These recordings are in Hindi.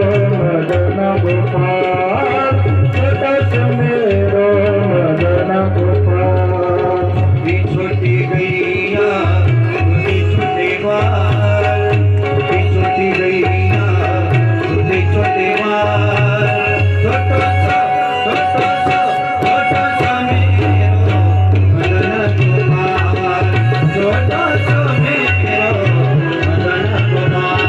मदन गोपाल छोटा सा मेरो मदन गोपाल। छोटी छोटी गैया छोटे छोटे बाल, छोटी छोटी गैया छोटे छोटे बाल, छोटा सा मेरो मदन गोपाल, छोटा सा मेरो मदन गोपाल।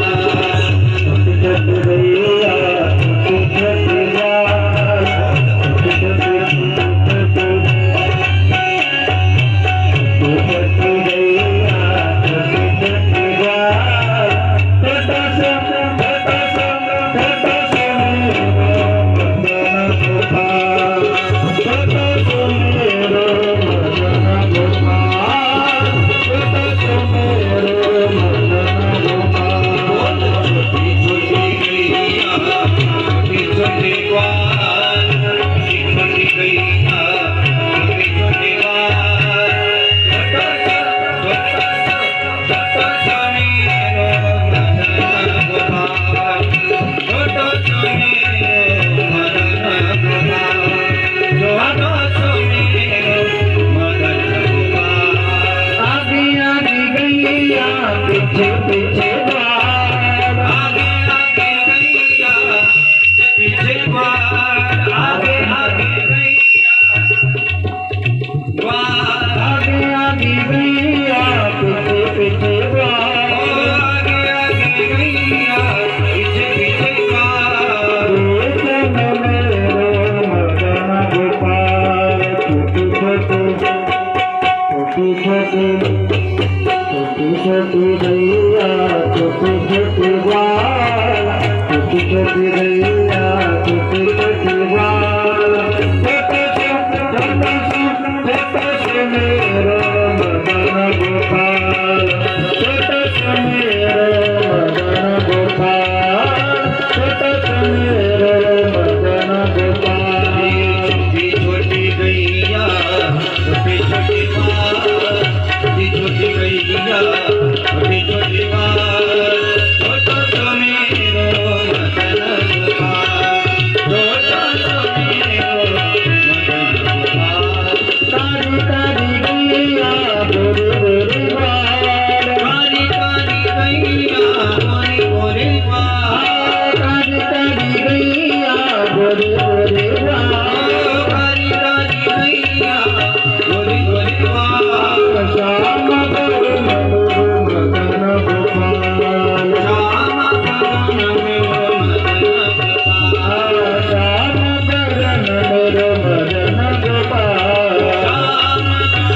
छोटी छोटी गैया छोटी छोटी बाल, छोटी छोटी गैया छोटी छोटी बाल, छोटा सा मेरो मदन गोपाल, छोटा सा मेरो मदन गोपाल, छोटा सा मेरो मदन गोपाल। छोटी छोटी गैया छोटी छोटी बाल, छोटी छोटी गैया छोटी छोटी बाल, छोटा सा मेरो मदन गोपाल, छोटा सा मेरो मदन गोपाल, छोटा सा मेरो मदन गोपाल। आगे आगे गैया पीछे पीछे बाल, आगे आगे गैया पीछे बाल, आगे आगे गैया बाल, आगे आगे गैया पीछे पीछे बाल। आगे आगे गैया पीछे पीछे बाल। देखन मेरो मदन गोपाल, छोटी छोटी गैया छोटी छोटी बाल, छोटी छोटी गैया